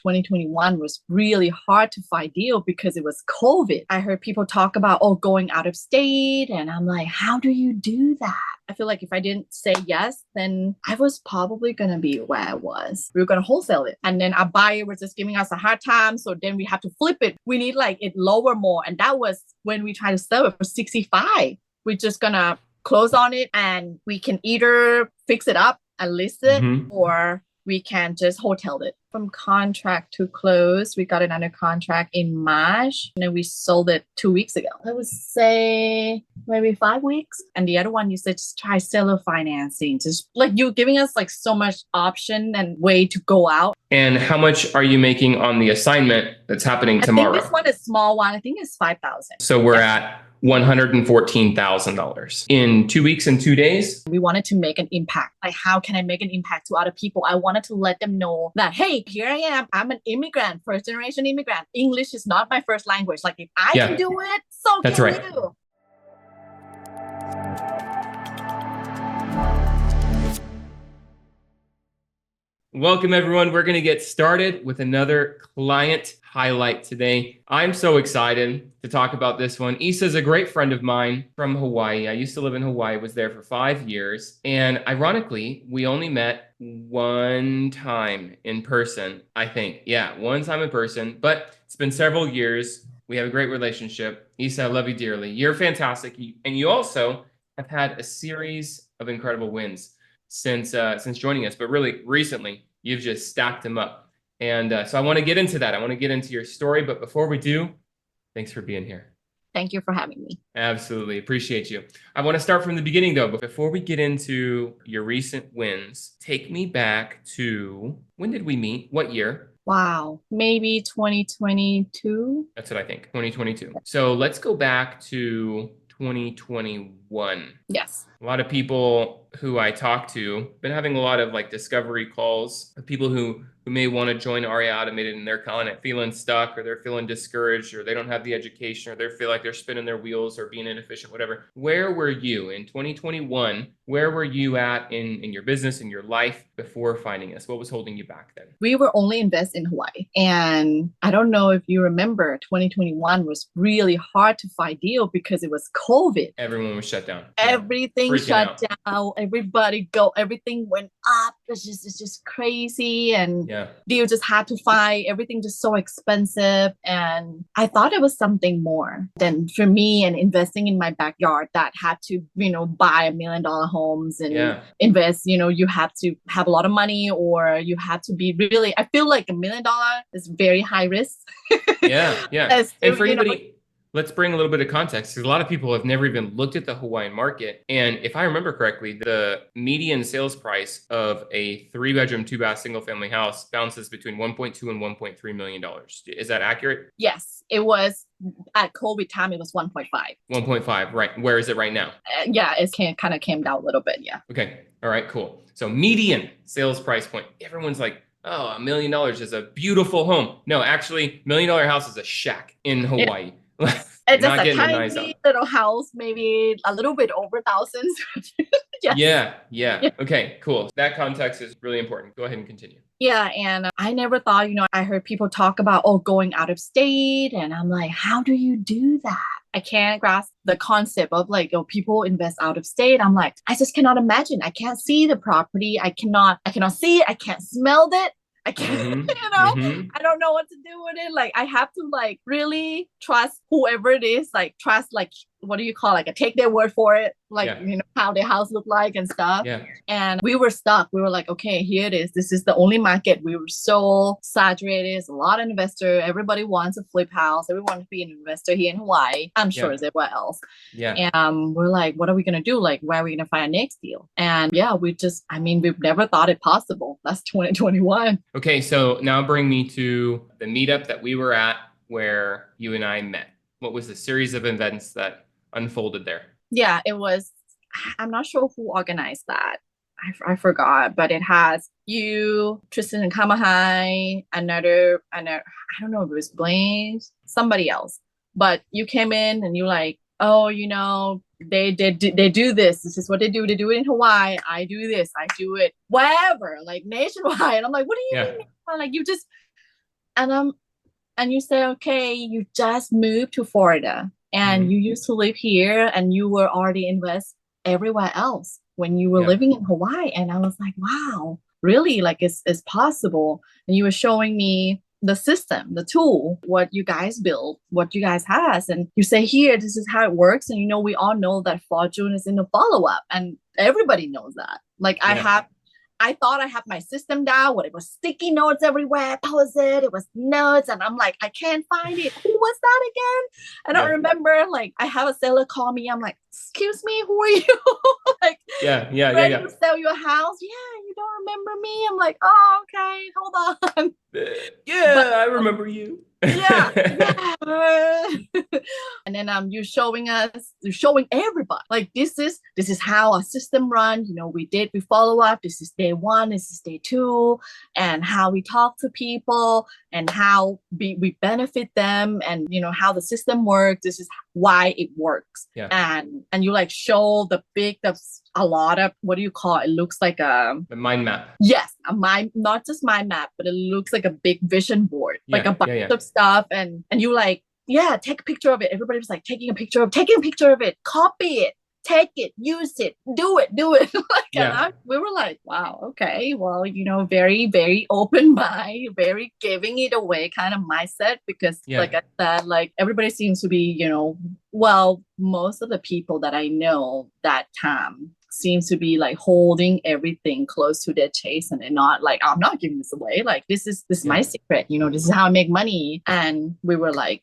2021 was really hard to find deal because it was COVID. I heard people talk about, oh, going out of state. And I'm like, how do you do that? I feel like if I didn't say yes, then I was probably going to be where I was. We were going to wholesale it. And then our buyer was just giving us a hard time. So then we have to flip it. We need like it lower more. And that was when we tried to sell it for 65. We're just going to close on it and we can either fix it up and list it or we can just wholetail it. From contract to close, we got it under contract in March and then we sold it 2 weeks ago. I would say maybe 5 weeks. And the other one, you said just try seller financing. Just like you're giving us like so much option and way to go out. And how much are you making on the assignment that's happening tomorrow? I think this one is small one. I think it's 5,000. So we're at $114,000 in 2 weeks and 2 days. We wanted to make an impact. Like, how can I make an impact to other people? I wanted to let them know that, hey, here I am. I'm an immigrant, first generation immigrant. English is not my first language. Like, if I can do it, so that's can right. you. Welcome, everyone. We're going to get started with another client highlight today. I'm so excited to talk about this one. Issa is a great friend of mine from Hawaii. I used to live in Hawaii, was there for 5 years. And ironically, we only met one time in person, I think. Yeah, one time in person, but it's been several years. We have a great relationship. Issa, I love you dearly. You're fantastic. And you also have had a series of incredible wins since joining us, but really recently you've just stacked them up. And so I want to get into that. I want to get into your story, but before we do, thanks for being here. Thank you for having me. Absolutely. Appreciate you. I want to start from the beginning though, but before we get into your recent wins, take me back to, when did we meet? What year? Wow. Maybe 2022. That's what I think. 2022. So let's go back to 2021. Yes. A lot of people who I talk to, been having a lot of like discovery calls of people who may want to join REI Automated and they're kind of feeling stuck or they're feeling discouraged or they don't have the education or they feel like they're spinning their wheels or being inefficient, whatever. Where were you in 2021? Where were you at in your business, in your life before finding us? What was holding you back then? We were only invest in Hawaii. And I don't know if you remember, 2021 was really hard to find deal because it was COVID. Everyone was shut down. Everything shut down. Everybody everything went up. It's just crazy. And you just had to find everything just so expensive. And I thought it was something more than for me and investing in my backyard that had to, buy $1 million homes and invest, you have to have a lot of money or you have to be really, I feel like $1 million is very high risk. And for anybody, let's bring a little bit of context because a lot of people have never even looked at the Hawaiian market. And if I remember correctly, the median sales price of a 3-bedroom, 2-bath, single-family house bounces between $1.2 and $1.3 million. Is that accurate? Yes, it was. At COVID time, it was 1.5. 1.5, right. Where is it right now? It kind of came down a little bit, Okay, all right, cool. So median sales price point. Everyone's like, oh, $1 million is a beautiful home. No, actually, $1 million house is a shack in Hawaii. It's just a tiny little house, maybe a little bit over thousands. Okay, cool. That context is really important. Go ahead and continue. Yeah. And I never thought, I heard people talk about, going out of state. And I'm like, how do you do that? I can't grasp the concept of like, people invest out of state. I'm like, I just cannot imagine. I can't see the property. I cannot see it. I can't smell it. I can't, I don't know what to do with it. Like, I have to like really trust whoever it is, like trust, like, what do you call, like, I take their word for it, like, how their house looked like and stuff. And we were stuck. We were like, okay, here it is. This is the only market. We were so saturated. It's a lot of investor. Everybody wants a flip house. Everyone wants to be an investor here in Hawaii. I'm sure it's everywhere else. And we're like, what are we going to do? Like, where are we going to find our next deal? And we've never thought it possible. That's 2021. Okay. So now bring me to the meetup that we were at where you and I met. What was the series of events that unfolded there? Yeah, it was, I'm not sure who organized that. I forgot, but it has you, Tristan and Kamahai, another, I don't know if it was Blaine, somebody else. But you came in and you like, oh, they do this. This is what they do. They do it in Hawaii. I do this. I do it wherever, like nationwide. And I'm like, what do you mean? Like, you just And and you say, okay, you just moved to Florida and Hmm. you used to live here and you were already invest everywhere else when you were Yeah. living in Hawaii. And I was like, wow, really? Like it's possible. And you were showing me the system, the tool, what you guys build, what you guys has. And you say here, this is how it works. And we all know that Fortune is in the follow-up and everybody knows that. Like Yeah. I thought I had my system down when it was sticky notes everywhere, post-it, it was notes, and I'm like, I can't find it. Who was that again? I don't Yeah. remember. Like, I have a seller call me. I'm like, excuse me, who are you? Like, Yeah. Yeah. Yeah. ready Yeah. to sell your house? Yeah, you don't remember me? I'm like, oh, okay, hold on. But Yeah, I remember you. yeah, yeah. And then you're showing everybody like this is how our system run. We follow up. This is day one, this is day two, and how we talk to people and how we benefit them, and how the system works. This is why it works. Yeah. And you like show that's a lot of, what do you call it? It looks like The mind map. yes, a mind, not just mind map, but it looks like a big vision board, like a Yeah. bunch Yeah. Yeah. of stuff. And you like, yeah, take a picture of it. Everybody was like taking a picture of it, copy it, take it, use it, do it. Like, Yeah. we were like, wow, okay, well, very, very open mind, very giving it away kind of mindset, because Yeah. like I said, like everybody seems to be, well, most of the people that I know that time seems to be like holding everything close to their chest, and they're not like, I'm not giving this away. Like this is Yeah. my secret. This is how I make money. And we were like,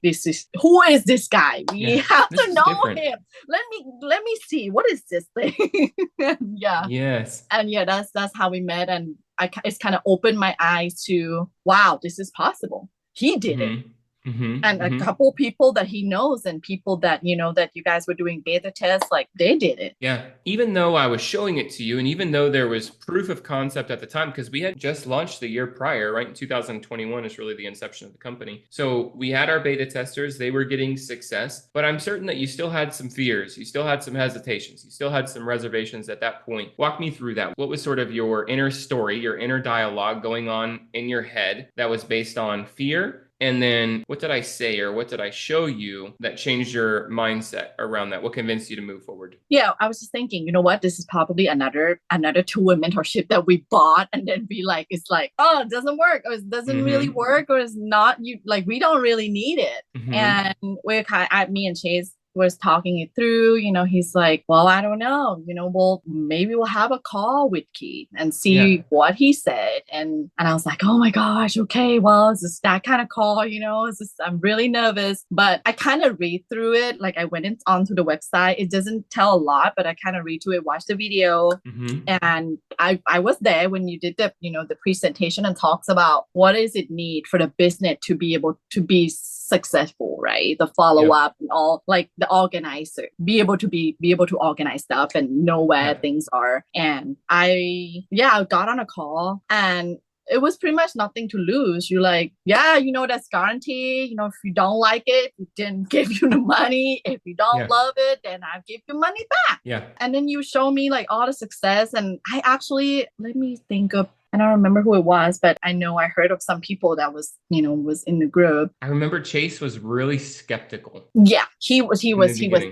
who is this guy? We Yeah. have This to is know different. him. Let me see, what is this thing? Yeah. Yes. And yeah, that's how we met. And it's kind of opened my eyes to, wow, this is possible. He did it. Mm-hmm. Mm-hmm. And a Mm-hmm. couple people that he knows, and people that that you guys were doing beta tests, like they did it. Yeah. Even though I was showing it to you, and even though there was proof of concept at the time, because we had just launched the year prior, right? In 2021 is really the inception of the company. So we had our beta testers, they were getting success, but I'm certain that you still had some fears, you still had some hesitations, you still had some reservations at that point. Walk me through that. What was sort of your inner story, your inner dialogue going on in your head that was based on fear? And then what did I say, or what did I show you that changed your mindset around that? What convinced you to move forward? Yeah, I was just thinking, you know what? This is probably another tool in mentorship that we bought, and then it's like, oh, it doesn't work, or it doesn't really Mm-hmm. work, or it's not, you like, we don't really need it. Mm-hmm. And me and Chase was talking it through. He's like, well, I don't know, well, maybe we'll have a call with Keith and Yeah. see what he said. And I was like, oh my gosh, okay, well, it's just that kind of call. It's just, I'm really nervous, but I kind of read through it. Like, I went onto the website. It doesn't tell a lot, but I kind of read through it, watch the video. Mm-hmm. And I was there when you did the presentation, and talks about what is it need for the business to be able to be successful, right? The follow Yep. up and all, like the organizer, be able to organize stuff and know where Yeah. things are. And I got on a call, and it was pretty much nothing to lose. You're like, yeah, that's guaranteed. If you don't like it, we didn't give you the money. If you don't Yeah. love it, then I'll give you money back. Yeah. And then you show me like all the success. And I actually, let me think of, I don't remember who it was, but I know I heard of some people that was in the group. I remember Chase was really skeptical Yeah, he was in the beginning.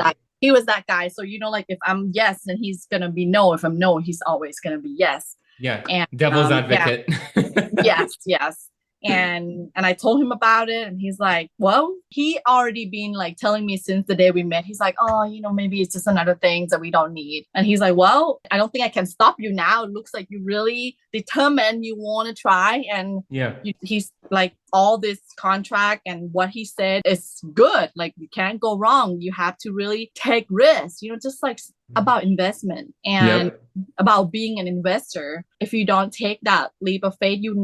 that guy. So like, if I'm yes, then he's gonna be no. If I'm no, he's always gonna be yes. Yeah. And Devil's yeah, advocate. yes. And I told him about it, and he's like, well, he already been like telling me since the day we met. He's like, oh, maybe it's just another thing that we don't need. And he's like, well, I don't think I can stop you now. It looks like you really determined, you want to try. And Yeah. he's like, all this contract and what he said is good. Like, you can't go wrong. You have to really take risks, just like about investment and Yep. about being an investor. If you don't take that leap of faith, you're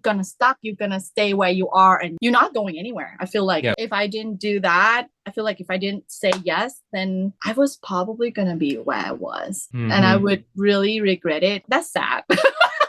gonna stuck. You're gonna stay where you are, and you're not going anywhere. I feel like Yeah. if I didn't do that, I feel like if I didn't say yes, then I was probably gonna be where I was, and I Mm-hmm. would really regret it. That's sad.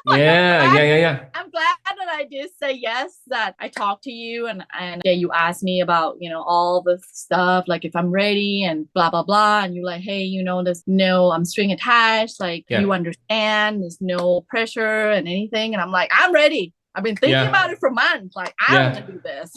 Yeah. Yeah. I'm glad that I did say yes, that I talked to you, and yeah, you asked me about, all the stuff, like if I'm ready and blah, blah, blah. And you're like, hey, there's no string attached. Like, Yeah. you understand, there's no pressure and anything. And I'm like, I'm ready. I've been thinking about it for months. Like, I want to do this.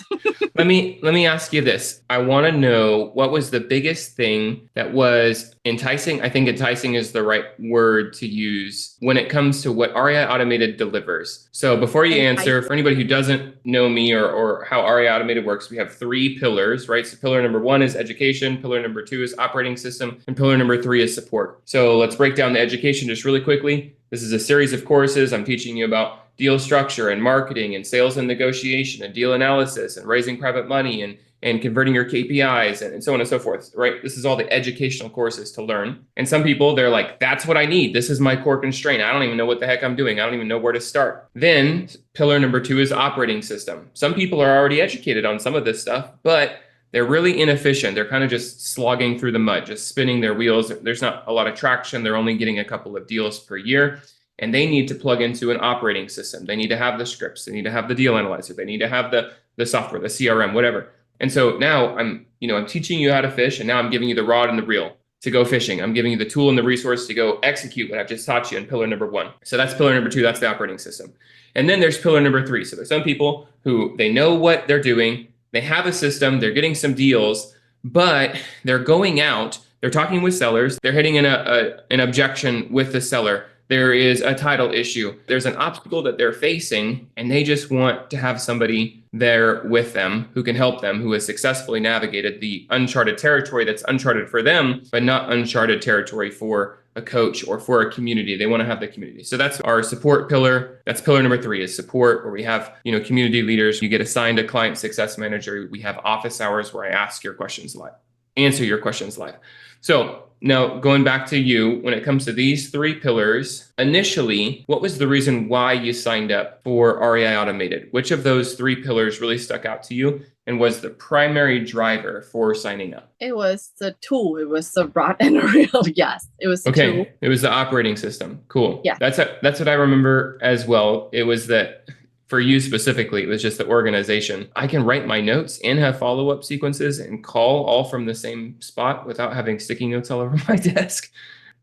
Let me ask you this. I want to know, what was the biggest thing that was enticing? I think enticing is the right word to use when it comes to what REI Automated delivers. So before you answer, for anybody who doesn't know me or how REI Automated works, we have 3 pillars, right? So pillar number 1 is education, pillar number 2 is operating system, and pillar number 3 is support. So let's break down the education just really quickly. This is a series of courses. I'm teaching you about deal structure and marketing and sales and negotiation and deal analysis and raising private money and converting your KPIs and so on and so forth, right? This is all the educational courses to learn. And some people, they're like, that's what I need. This is my core constraint. I don't even know what the heck I'm doing. I don't even know where to start. Then pillar number 2 is operating system. Some people are already educated on some of this stuff, but they're really inefficient. They're kind of just slogging through the mud, just spinning their wheels. There's not a lot of traction. They're only getting a couple of deals per year. And they need to plug into an operating system. They need to have the scripts. They need to have the deal analyzer. They need to have the software, the CRM, whatever. And so now I'm teaching you how to fish, and now I'm giving you the rod and the reel to go fishing. I'm giving you the tool and the resource to go execute what I've just taught you in pillar number 1. So that's pillar number 2. That's the operating system. And then there's pillar number 3. So there's some people who they know what they're doing. They have a system. They're getting some deals, but they're going out. They're talking with sellers. They're hitting an objection with the seller. There is a title issue. There's an obstacle that they're facing, and they just want to have somebody there with them who can help them, who has successfully navigated the uncharted territory that's uncharted for them, but not uncharted territory for a coach or for a community. They want to have the community. So that's our support pillar. That's pillar number 3 is support, where we have, community leaders. You get assigned a client success manager. We have office hours where I answer your questions live. So now going back to you, when it comes to these 3 pillars, initially, what was the reason why you signed up for REI Automated? Which of those 3 pillars really stuck out to you and was the primary driver for signing up? It was the tool. It was the rod and the reel. Yes, it was the tool. It was the operating system. Cool. Yeah. That's what I remember as well. It was that for you specifically, it was just the organization. I can write my notes and have follow-up sequences and call all from the same spot without having sticky notes all over my desk.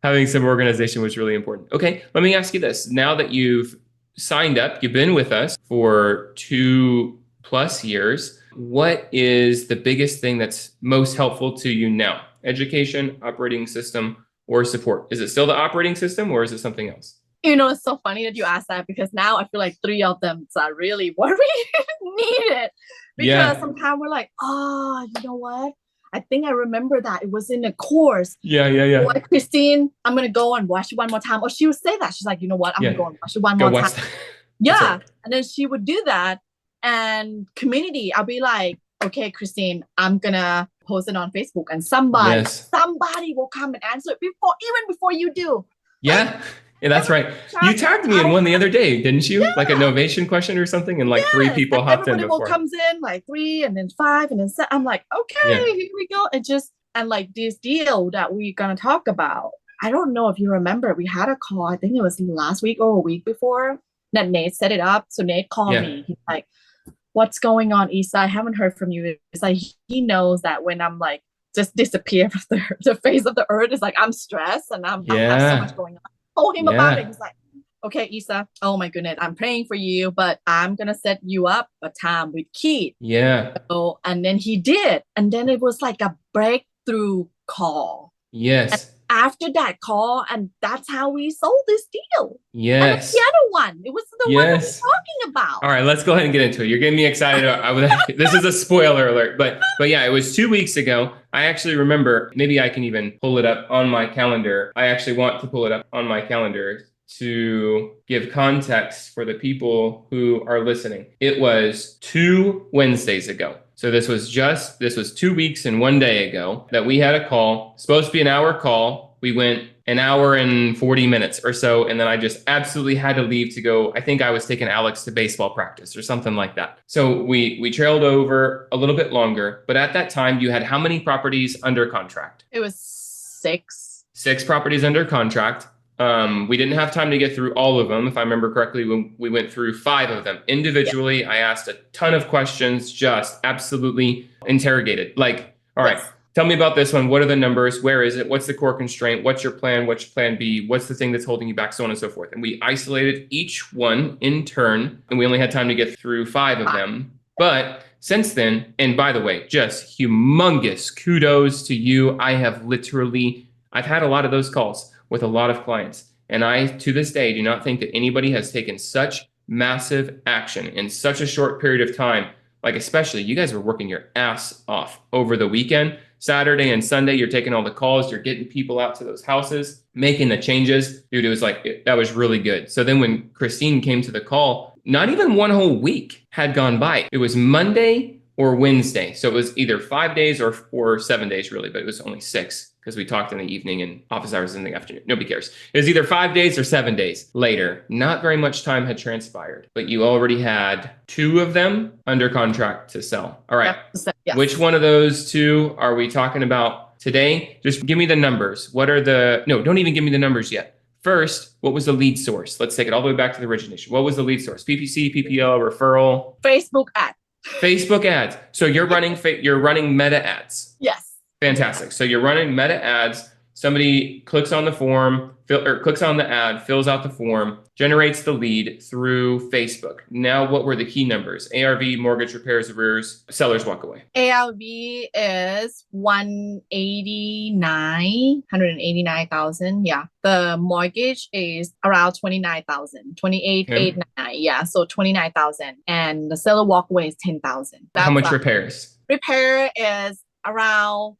Having some organization was really important. Okay, let me ask you this. Now that you've signed up, you've been with us for 2+ years, what is the biggest thing that's most helpful to you now? Education, operating system, or support? Is it still the operating system or is it something else? It's so funny that you asked that, because now I feel like 3 of them are really what we needed. Because sometimes we're like, you know what? I think I remember that it was in a course. Yeah. Like, Christine, I'm going to go and watch it one more time. Or she would say that. She's like, you know what? I'm going to go and watch it one more time. Yeah. And then she would do that. And community, I'll be like, okay, Christine, I'm going to post it on Facebook. And somebody will come and answer it even before you do. Yeah. Yeah, that's right. You tagged me in one the other day, didn't you? Yeah. Like a novation question or something, and 3 people hopped in before. Everybody comes in, 3 and then 5 and then 7. I'm like, okay, here we go. And this deal that we're gonna talk about. I don't know if you remember, we had a call. I think it was last week or a week before that Nate set it up. So Nate called me. He's like, "What's going on, Issa? I haven't heard from you." It's like he knows that when I'm just disappear from the face of the earth, it's like I'm stressed and I have so much going on. Told him about it. He's like, okay, Issa, oh my goodness, I'm praying for you, but I'm going to set you up a time with Keith. Yeah. So, and then he did. And then it was like a breakthrough call. Yes. And after that call, and that's how we sold this deal. Yes. And the other one, it was the one that we're talking about. All right, let's go ahead and get into it. You're getting me excited. This is a spoiler alert, but yeah, it was 2 weeks ago. I actually remember, maybe I can even pull it up on my calendar. I actually want to pull it up on my calendar to give context for the people who are listening. It was 2 Wednesdays ago. So this was 2 weeks and 1 day ago that we had a call, supposed to be an hour call. We went an hour and 40 minutes or so. And then I just absolutely had to leave to go. I think I was taking Alex to baseball practice or something like that. So we trailed over a little bit longer. But at that time, you had how many properties under contract? It was 6. 6 properties under contract. We didn't have time to get through all of them. If I remember correctly, when we went through 5 of them individually, I asked a ton of questions, just absolutely interrogated. All right, Tell me about this one. What are the numbers? Where is it? What's the core constraint? What's your plan? What's your plan B? What's the thing that's holding you back? So on and so forth. And we isolated each one in turn, and we only had time to get through 5 of them. But since then, and by the way, just humongous kudos to you. I've had a lot of those calls with a lot of clients. And I, to this day, do not think that anybody has taken such massive action in such a short period of time. Like, especially, you guys were working your ass off over the weekend. Saturday and Sunday, you're taking all the calls, you're getting people out to those houses, making the changes. Dude, it was like, that was really good. So then when Christine came to the call, not even one whole week had gone by. It was Monday or Wednesday. So it was either 5 days or 7 days, really, but it was only 6 because we talked in the evening and office hours in the afternoon. Nobody cares. It was either 5 days or 7 days later. Not very much time had transpired, but you already had 2 of them under contract to sell. All right. Yes. Which one of those 2 are we talking about today? Just give me the numbers. No, don't even give me the numbers yet. First, what was the lead source? Let's take it all the way back to the origination. What was the lead source? PPC, PPO, referral? Facebook ad. Facebook ads. So you're running meta ads. Yes. Fantastic. So you're running meta ads. Somebody clicks on the form, clicks on the ad, fills out the form, generates the lead through Facebook. Now, what were the key numbers? ARV, mortgage, repairs, arrears, sellers walk away. ARV is 189,000. Yeah. The mortgage is around 29,000, 28,899. Yeah. So 29,000. And the seller walk away is 10,000. How much repairs? Repair is around,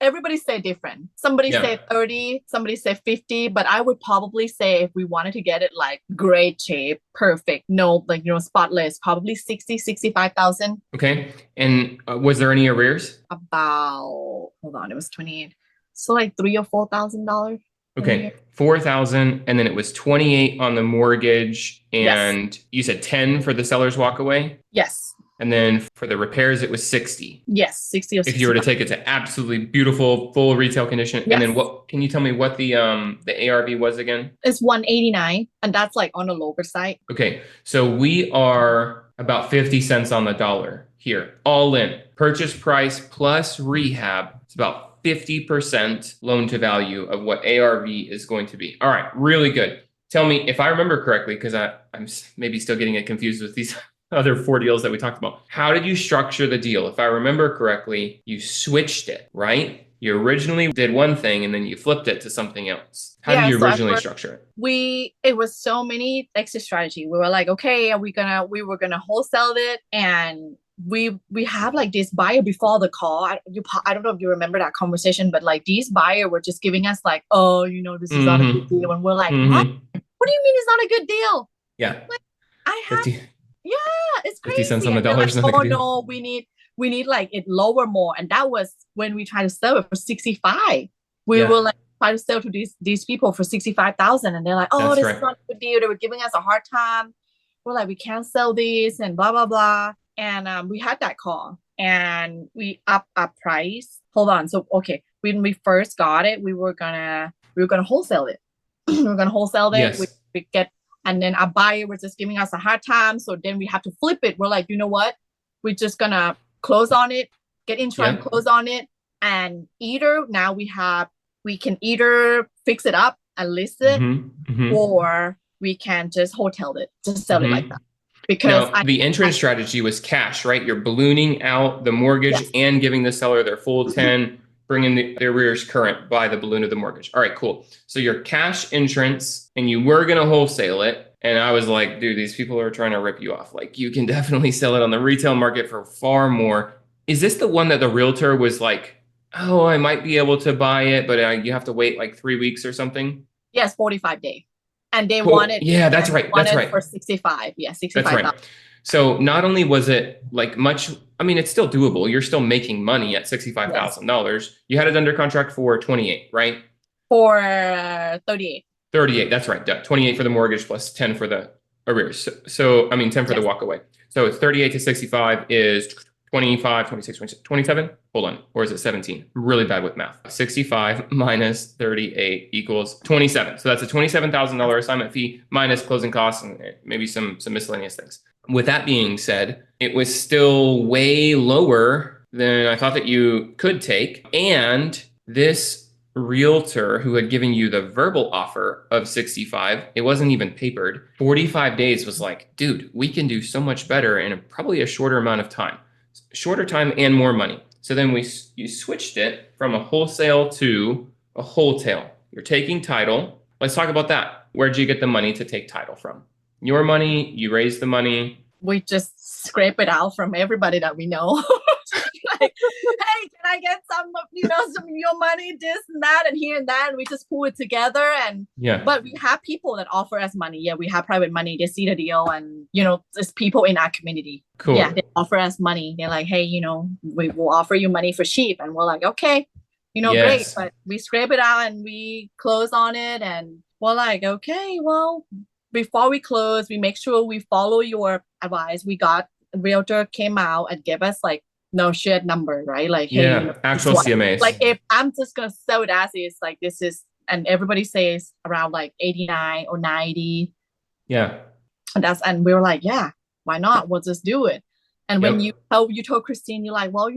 everybody say different. Somebody say 30, somebody say 50, but I would probably say if we wanted to get it like great shape, perfect, spotless, probably 60, 65,000. Okay. And was there any arrears? It was 28. So like $3,000 or $4,000. Okay. 4,000. And then it was 28 on the mortgage. And you said 10 for the seller's walk away? Yes. And then for the repairs, it was 60. Yes, 60 or 60. If you were to take it to absolutely beautiful, full retail condition. Yes. And then can you tell me what the ARV was again? It's 189, and that's like on the lower side. Okay. So we are about 50 cents on the dollar here, all in. Purchase price plus rehab. It's about 50% loan to value of what ARV is going to be. All right. Really good. Tell me if I remember correctly, because I'm maybe still getting it confused with these other 4 deals that we talked about. How did you structure the deal? If I remember correctly, you switched it, right? You originally did one thing and then you flipped it to something else. How did you originally structure it? It was so many exit strategy. We were like, okay, we were gonna wholesale it, and we have like this buyer before the call. I don't know if you remember that conversation, but like these buyer were just giving us like, this is not a good deal, and we're like, what? What do you mean it's not a good deal? Yeah, like, it's crazy. 50 cents on the dollar is not a good deal. No, we need like it lower more. And that was when we tried to sell it for 65. We were like try to sell to these people for 65,000, and they're like, this is not a good deal. They were giving us a hard time. We're like, we can't sell this and blah blah blah. And we had that call and we up our price. Hold on. So when we first got it, we were gonna wholesale it. We were gonna wholesale it. Yes. We get. And then our buyer was just giving us a hard time. So then we have to flip it. We're like, you know what? We're just going to close on it, get insurance, close on it. And either now we can either fix it up and list it, or we can just wholetail it, just sell it like that. Because the entrance strategy was cash, right? You're ballooning out the mortgage and giving the seller their full 10, bringing the arrears current by the balloon of the mortgage. All right, cool. So your cash entrance, and you were going to wholesale it. And I was like, dude, these people are trying to rip you off. Like, you can definitely sell it on the retail market for far more. Is this the one that the realtor was like, oh, I might be able to buy it, but you have to wait like 3 weeks or something? Yes, 45 days. And they wanted. Yeah, that's right. That's right. For 65. Yeah, 65. That's right. So not only was it like much, I mean, it's still doable. You're still making money at $65,000. You had it under contract for 28, right? For 38. 38, that's right. 28 for the mortgage plus 10 for the arrears. So 10 for the walk away. So it's 38 to 65 is 25, 26, 27, 27? Hold on. Or is it 17? I'm really bad with math. 65 minus 38 equals 27. So that's a $27,000 assignment fee minus closing costs and maybe some miscellaneous things. With that being said, it was still way lower than I thought that you could take. And this realtor who had given you the verbal offer of 65, it wasn't even papered. 45 days was like, dude, we can do so much better in probably a shorter amount of time. Shorter time and more money. So then you switched it from a wholesale to a wholetail. You're taking title. Let's talk about that. Where'd you get the money to take title from? Your money, you raised the money. We just scrape it out from everybody that we know. Like, hey, can I get some of your money, this and that, and here and that, and we just pull it together. And but we have people that offer us money. Yeah, we have private money. They see the deal, and there's people in our community. Cool. Yeah, they offer us money. They're like, hey, we will offer you money for cheap, and we're like, okay, great. But we scrape it out and we close on it, and we're like, okay, well, before we close, we make sure we follow your advice. We got a realtor came out and gave us like no shit number, right? Like, hey, actual CMAs. Like, if I'm just gonna sell it as is, like, this is, and everybody says around like 89 or 90. Yeah. And we were like, yeah, why not? We'll just do it. And when you told Christine, you're like, well,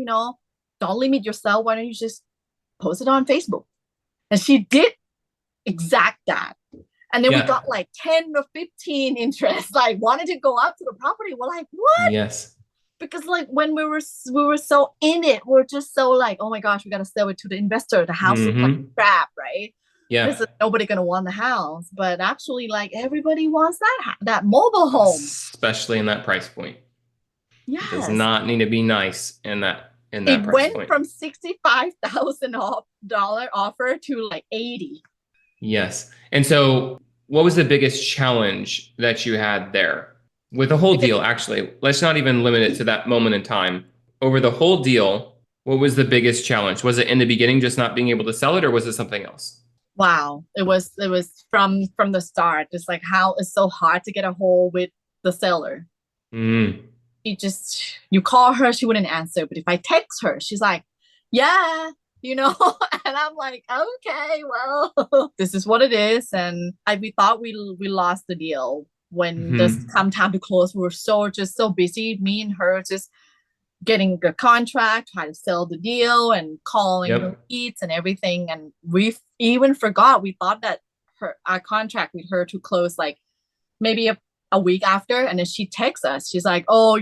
don't limit yourself. Why don't you just post it on Facebook? And she did exact that. And then we got like 10 or 15 interests, like wanted to go out to the property. We're like, what? Yes. Because like when we were so in it, we're just so like, oh my gosh, we gotta sell it to the investor. The house is like crap, right? Yeah. This is nobody gonna want the house, but actually, like, everybody wants that mobile home, especially in that price point. Yes. It does not need to be nice in that price point. It went from $65,000 offer to like 80. Yes. And so, what was the biggest challenge that you had there? With the whole deal, actually, let's not even limit it to that moment in time. Over the whole deal, what was the biggest challenge? Was it in the beginning just not being able to sell it, or was it something else? Wow. It was from the start. It's like how it's so hard to get a hold with the seller. You call her, she wouldn't answer. But if I text her, she's like, yeah, and I'm like, okay, well, this is what it is. And we thought we lost the deal. When this come time to close, we were so busy, me and her just getting the contract, trying to sell the deal and calling the leads and everything. And we even forgot, we thought that our contract with her to close like maybe a week after. And then she texts us. She's like, oh,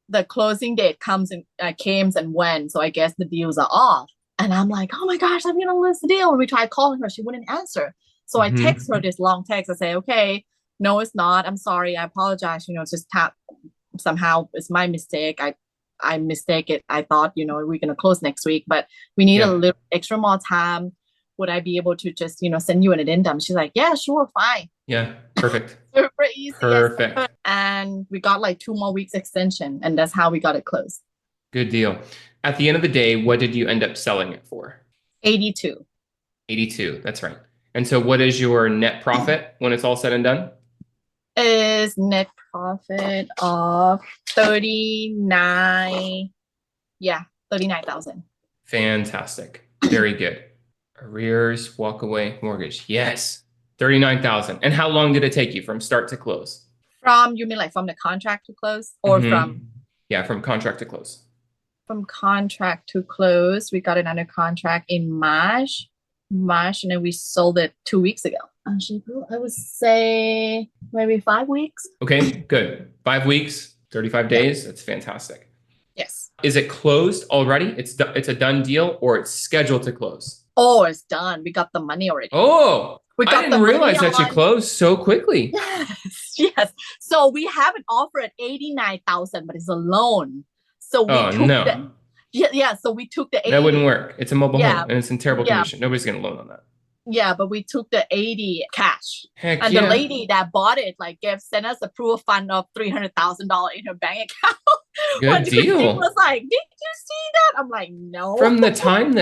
the closing date comes and came and went. So I guess the deals are off. And I'm like, oh my gosh, I'm going to lose the deal. And we tried calling her. She wouldn't answer. So I text her this long text. I say, okay, no, it's not. I'm sorry. I apologize. Just somehow it's my mistake. I mistake it. I thought, we're going to close next week, but we need a little extra more time. Would I be able to just, send you an addendum? She's like, yeah, sure. Fine. Yeah. Perfect. Super easy. Perfect. And we got like 2 more weeks extension, and that's how we got it closed. Good deal. At the end of the day, what did you end up selling it for? 82. 82. That's right. And so what is your net profit when it's all said and done? Is net profit of 39. Yeah, 39,000. Fantastic. Very good. Arrears, walk away, mortgage. Yes. 39,000. And how long did it take you from start to close? You mean like from the contract to close, or from? Yeah, from contract to close. From contract to close, we got it under contract in March, and then we sold it 2 weeks ago. Actually, I would say maybe 5 weeks. Okay, good. 5 weeks, 35 days. That's fantastic. Yes. Is it closed already? It's a done deal, or it's scheduled to close? Oh, it's done. We got the money already. Oh, I didn't realize that you closed so quickly. Yes. So we have an offer at 89,000, but it's a loan. So we so we took the 80. That wouldn't work. It's a mobile home and it's in terrible condition. Nobody's going to loan on that. Yeah, but we took the 80 cash. Heck and the lady that bought it sent us a proof fund of $300,000 in her bank account. Good deal. Was like, did you see that? I'm like, no. From the time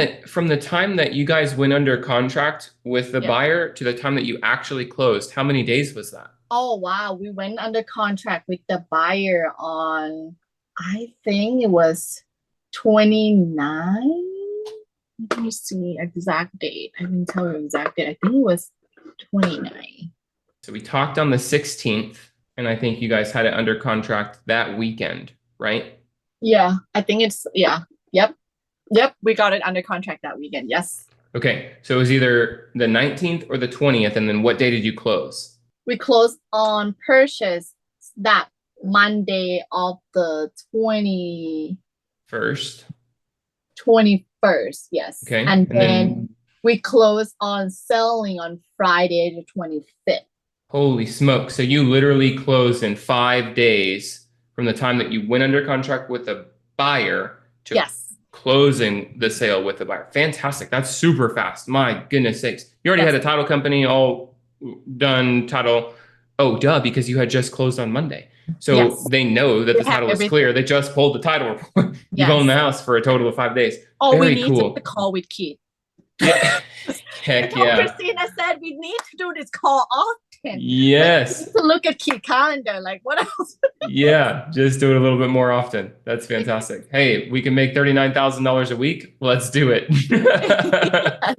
that you guys went under contract with the buyer to the time that you actually closed, how many days was that? Oh wow, we went under contract with the buyer on, I think it was 29. Let me see exact date. I didn't tell you exact date. I think it was 29. So we talked on the 16th, and I think you guys had it under contract that weekend, right? Yeah, I think it's Yep. Yep. We got it under contract that weekend. Yes. Okay. So it was either the 19th or the 20th. And then what day did you close? We closed on purchase that Monday of the 1st. 21st. Yes. Okay. And then we closed on selling on Friday the 25th. Holy smoke. So you literally closed in 5 days from the time that you went under contract with a buyer to Yes. closing the sale with the buyer. Fantastic. That's super fast. My goodness sakes. You already had a title company all done title. Oh, duh, because you had just closed on Monday. So they know that the title is clear. They just pulled the title report. You've owned the house for a total of 5 days. Oh, Very we need cool. to call with Keith. Yeah. Heck yeah. Christina said we need to do this call often. Yes. Like, to look at Keith calendar. Like, what else? Yeah, just do it a little bit more often. That's fantastic. Hey, we can make $39,000 a week. Let's do it. Yes.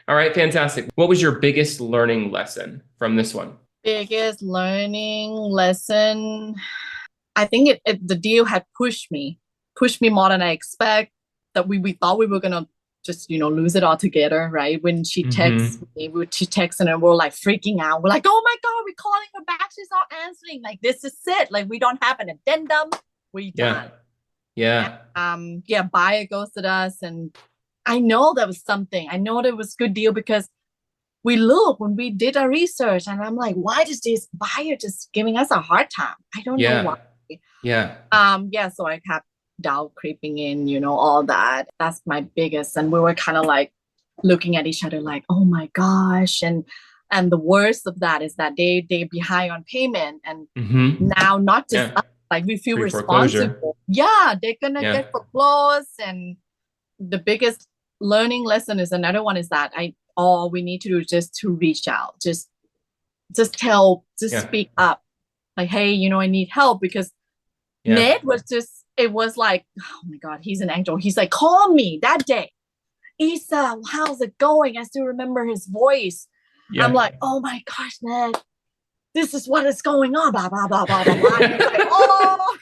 All right, fantastic. What was your biggest learning lesson from this one? Biggest learning lesson. I think the deal had pushed me more than I expect. That we thought we were gonna just lose it all together, right? When she texts me, she texts and we're like freaking out. We're like, oh my god, we're calling her back. She's not answering. Like, this is it. Like, we don't have an addendum. We done. Yeah. And, buyer ghosted us, and I know that was something. I know that was a good deal because we looked when we did our research, and I'm like, why does this buyer just giving us a hard time? I don't know why. Yeah. So I kept doubt creeping in, all that. That's my biggest. And we were kind of like looking at each other like, oh my gosh. And the worst of that is that they behind on payment. And now not just us, like we feel responsible. Yeah, they're gonna get foreclosed. And the biggest learning lesson is another one is that all we need to do is just to reach out, just speak up. Like, hey, I need help, because Ned was just, it was like, oh my God, he's an angel. He's like, call me that day. Issa, how's it going? I still remember his voice. Yeah. I'm like, oh my gosh, Ned, this is what is going on. Blah, blah, blah, blah, blah, blah. He's like, oh,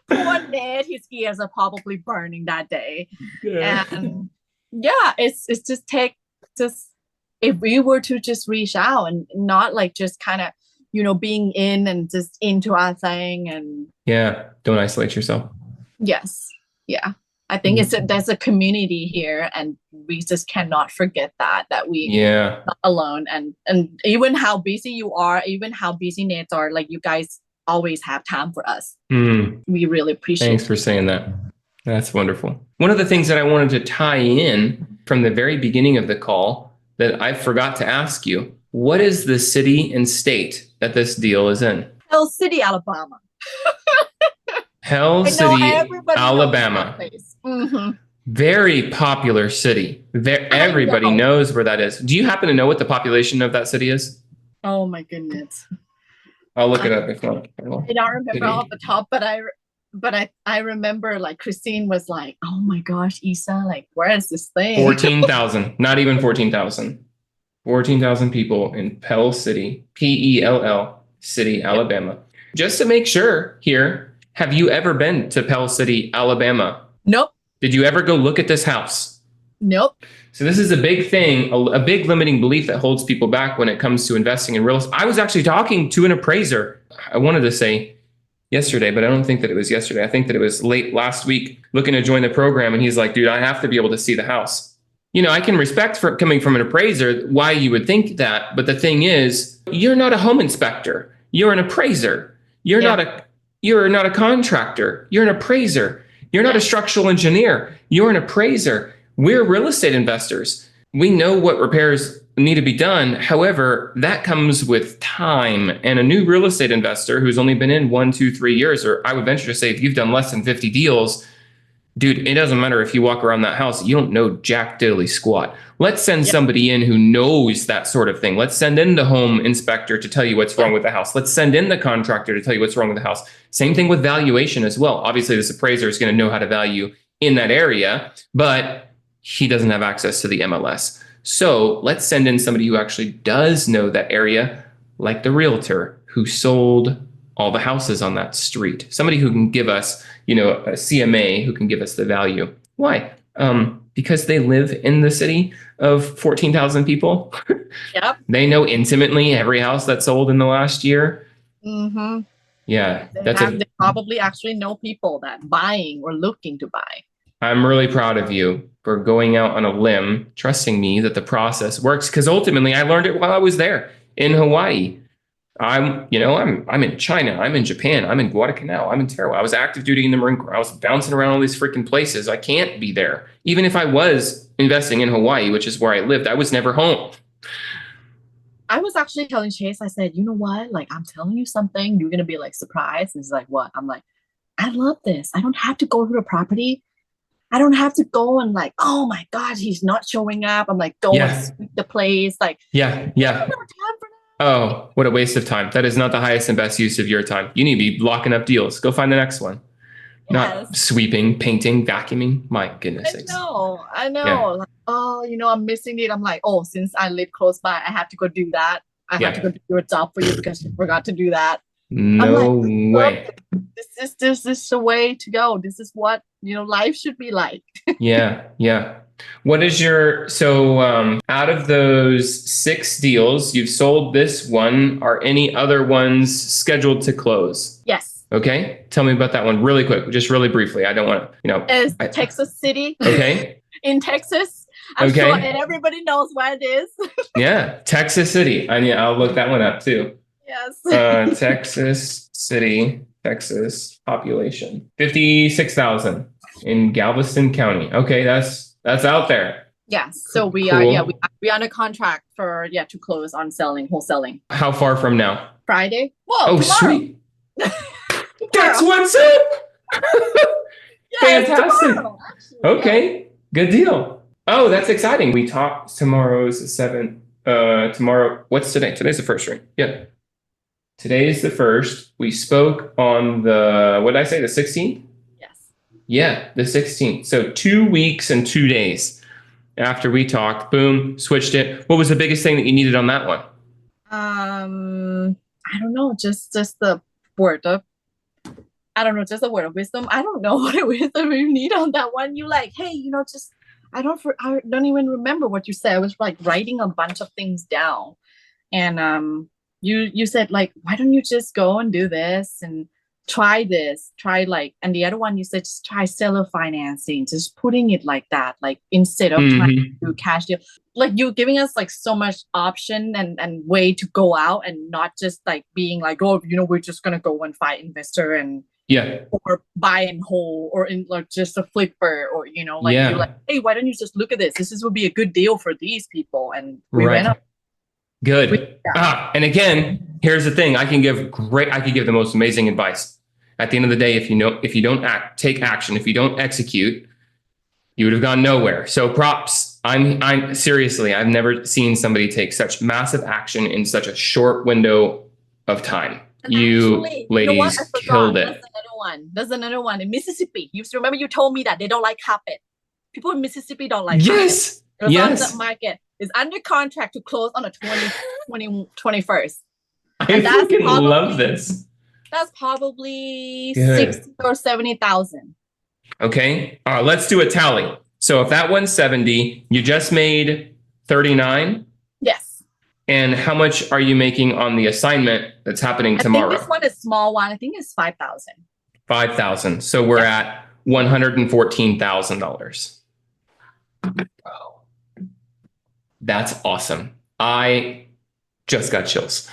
poor Ned. His ears are probably burning that day. Yeah. And it's just if we were to just reach out and not like just kind of, being in and just into our thing. And don't isolate yourself. Yes. Yeah. I think there's a community here, and we just cannot forget that we not alone. And even how busy you are, even how busy Neds are, like, you guys always have time for us. We really appreciate it. Thanks for saying that. That's wonderful. One of the things that I wanted to tie in from the very beginning of the call that I forgot to ask you, what is the city and state that this deal is in? Hell City, Alabama. Hell City, Alabama. Very popular city. Everybody knows where that is. Do you happen to know what the population of that city is? Oh my goodness. I'll look it up if not. I don't remember off the top, but I remember, like, Christine was like, oh my gosh, Issa, like, where is this thing? 14,000, not even 14,000. 14,000 people in Pell City, Pell City, Alabama. Just to make sure here, have you ever been to Pell City, Alabama? Nope. Did you ever go look at this house? Nope. So this is a big thing, a big limiting belief that holds people back when it comes to investing in real estate. I was actually talking to an appraiser. I wanted to say yesterday, but I don't think that it was yesterday. I think that it was late last week, looking to join the program. And he's like, dude, I have to be able to see the house. I can respect for coming from an appraiser why you would think that. But the thing is, you're not a home inspector. You're an appraiser. You're not a contractor. You're an appraiser. You're not a structural engineer. You're an appraiser. We're real estate investors. We know what repairs need to be done. However, that comes with time. And a new real estate investor who's only been in 1, 2, 3 years, or I would venture to say if you've done less than 50 deals, dude, it doesn't matter if you walk around that house, you don't know jack diddly squat. Let's send somebody in who knows that sort of thing. Let's send in the home inspector to tell you what's wrong with the house. Let's send in the contractor to tell you what's wrong with the house. Same thing with valuation as well. Obviously, this appraiser is going to know how to value in that area, but he doesn't have access to the MLS. So let's send in somebody who actually does know that area, like the realtor who sold all the houses on that street. Somebody who can give us, a CMA who can give us the value. Why? Because they live in the city of 14,000 people. Yep. They know intimately every house that's sold in the last year. Mm-hmm. Yeah, They probably actually know people that buying or looking to buy. I'm really proud of you for going out on a limb, trusting me that the process works. Because ultimately, I learned it while I was there in Hawaii. I'm in China, I'm in Japan, I'm in Guadalcanal, I'm in Tarawa. I was active duty in the Marine Corps. I was bouncing around all these freaking places. I can't be there. Even if I was investing in Hawaii, which is where I lived, I was never home. I was actually telling Chase, I said, you know what? Like, I'm telling you something, you're gonna be like surprised. And he's like, what? I'm like, I love this. I don't have to go to the property. I don't have to go and like, oh my God, he's not showing up. I'm like, go and sweep the place. Like, yeah. I don't have time for that. Oh, what a waste of time. That is not the highest and best use of your time. You need to be locking up deals. Go find the next one. Yes. Not sweeping, painting, vacuuming. My goodness. I know. Yeah. Like, I'm missing it. I'm like, since I live close by, I have to go do that. I have to go do a job for you because you forgot to do that. No way. This is the way to go. This is what, life should be like. Yeah. What is out of those 6 deals, you've sold this one. Are any other ones scheduled to close? Yes. Okay. Tell me about that one really quick, just really briefly. I don't want to, It's Texas City. Okay. In Texas. I'm sure, and everybody knows where it is. Yeah. Texas City. I'll look that one up too. Yes. Texas City, Texas population 56,000 in Galveston County. Okay, that's out there. Yes. So we are under contract for to close on wholesaling. How far from now? Friday. Whoa! Oh, tomorrow. Sweet. That's what's up. Fantastic. Tomorrow, okay, good deal. Oh, that's exciting. We talked tomorrow's the 7th. Tomorrow. What's today? Today's the 1st, right? Yeah. Today is the 1st. We spoke on what did I say, the 16th? Yes. Yeah, the 16th. So 2 weeks and 2 days after we talked, boom, switched it. What was the biggest thing that you needed on that one? I don't know, just the word of, just a word of wisdom. I don't know what wisdom you need on that one. You like, hey, just, I don't even remember what you said. I was like writing a bunch of things down. And, you said like, why don't you just go and do this and try and the other one you said just try seller financing, just putting it like that, like instead of trying to do cash deal. Like you're giving us like so much option and way to go out and not just like being like, we're just gonna go and find investor and or buy and hold or in like just a flipper or you're like, hey, why don't you just look at this? This would be a good deal for these people, and we went up. Good. And again, here's the thing. I can give the most amazing advice. At the end of the day, if you don't take action, if you don't execute, you would have gone nowhere. So props. I'm seriously, I've never seen somebody take such massive action in such a short window of time. And you actually, ladies killed it. There's another one in Mississippi. You remember you told me that they don't like carpet. People in Mississippi don't like carpet. Yes. The market is under contract to close on the 21st. I freaking love this. That's probably 60 or 70,000. Okay. Let's do a tally. So if that one's 70, you just made 39. Yes. And how much are you making on the assignment that's happening tomorrow? I think this one is a small one. I think it's 5,000. 5,000. So we're at $114,000. Oh. That's awesome. I just got chills.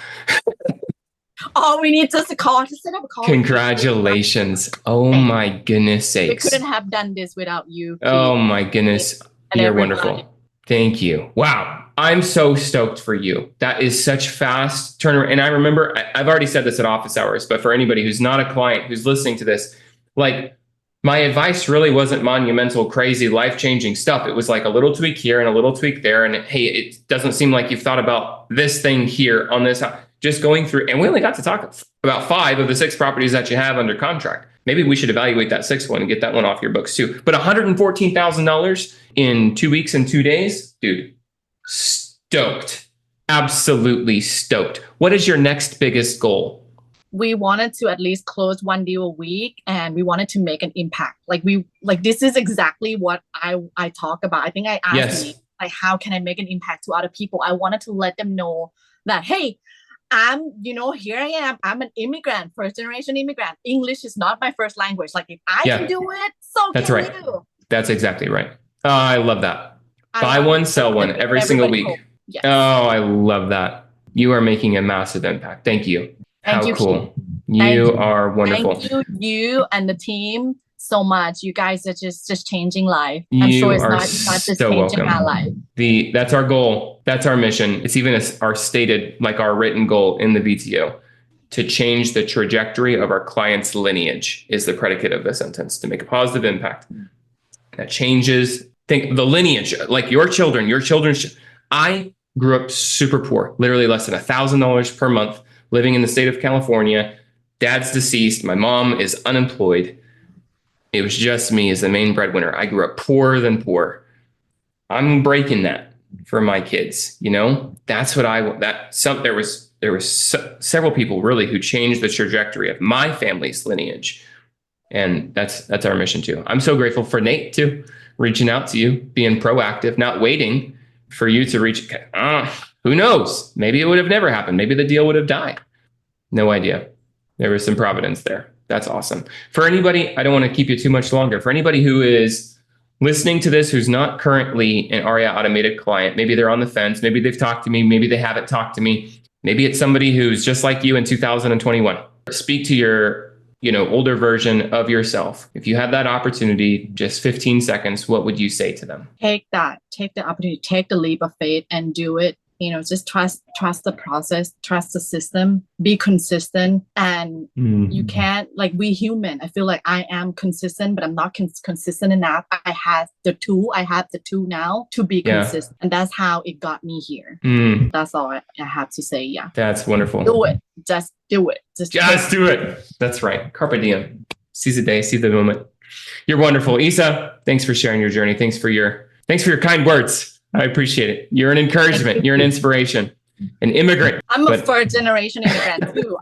We need just to set up a call. Congratulations. Oh my goodness sakes. We couldn't have done this without you. Oh my goodness. You're wonderful. Thank you. Wow. I'm so stoked for you. That is such fast turnaround. And I remember, I've already said this at office hours, but for anybody who's not a client who's listening to this, like, my advice really wasn't monumental, crazy, life-changing stuff. It was like a little tweak here and a little tweak there. And hey, it doesn't seem like you've thought about this thing here on this. Just going through, and we only got to talk about 5 of the 6 properties that you have under contract. Maybe we should evaluate that 6th one and get that one off your books too. But $114,000 in 2 weeks and 2 days, dude, stoked. Absolutely stoked. What is your next biggest goal? we wanted to at least close one deal a week, and we wanted to make an impact. This is exactly what I talk about. I think I asked me, Yes. like, how can I make an impact to other people? I wanted to let them know that, hey, here I am. I'm an immigrant, first generation immigrant. English is not my first language. Like, if I can Yeah, do it, so that's can right. you. That's exactly right. Oh, I love that. I Buy love one, it. sell one every single Everybody week. hope. Yes. Oh, I love that. You are making a massive impact. Thank you. Thank How you, Keith. cool. You are wonderful. Thank you and the team so much. You guys are just changing life. I'm sure You it's are not just so changing my welcome. life. That's our goal. That's our mission. It's even our stated, like our written goal in the BTO, to change the trajectory of our client's lineage is the predicate of the sentence, to make a positive impact. That changes, think the lineage, like your children, I grew up super poor, literally less than $1,000 per month, living in the state of California. Dad's deceased. My mom is unemployed. It was just me as the main breadwinner. I grew up poorer than poor. I'm breaking that for my kids. That's what there was several people really who changed the trajectory of my family's lineage. And that's our mission too. I'm so grateful for Nate too, reaching out to you, being proactive, not waiting for you to reach. Who knows? Maybe it would have never happened. Maybe the deal would have died. No idea. There was some providence there. That's awesome. For anybody, I don't want to keep you too much longer. For anybody who is listening to this, who's not currently an REI Automated client, maybe they're on the fence, maybe they've talked to me, maybe they haven't talked to me. Maybe it's somebody who's just like you in 2021. Speak to your older version of yourself. If you had that opportunity, just 15 seconds, what would you say to them? Take the opportunity, take the leap of faith and do it. Just trust the process, trust the system, be consistent. And you can't, like, we human, I feel like I am consistent, but I'm not consistent enough. I have the tool now to be consistent. And that's how it got me here. That's all I have to say. Yeah. That's wonderful. Do it. Just do it. Just do it. That's right. Carpe diem. Seize the day, seize the moment. You're wonderful. Issa, thanks for sharing your journey. Thanks for your kind words. I appreciate it. You're an encouragement. You're an inspiration. An immigrant. I'm a first generation immigrant too.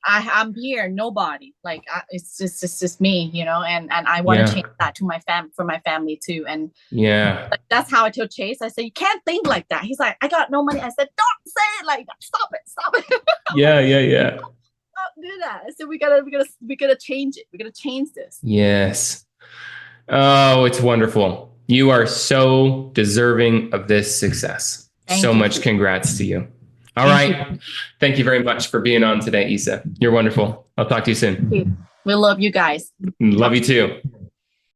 I'm here, nobody. Like, it's just me, and I want to change that to for my family too. And that's how I told Chase. I said, you can't think like that. He's like, I got no money. I said, don't say it like that. Stop it. Yeah. Don't do that. I said, we gotta change it. We gotta change this. Yes. Oh, it's wonderful. You are so deserving of this success. So much congrats to you. All right. Thank you very much for being on today, Issa. You're wonderful. I'll talk to you soon. We love you guys. Love you too.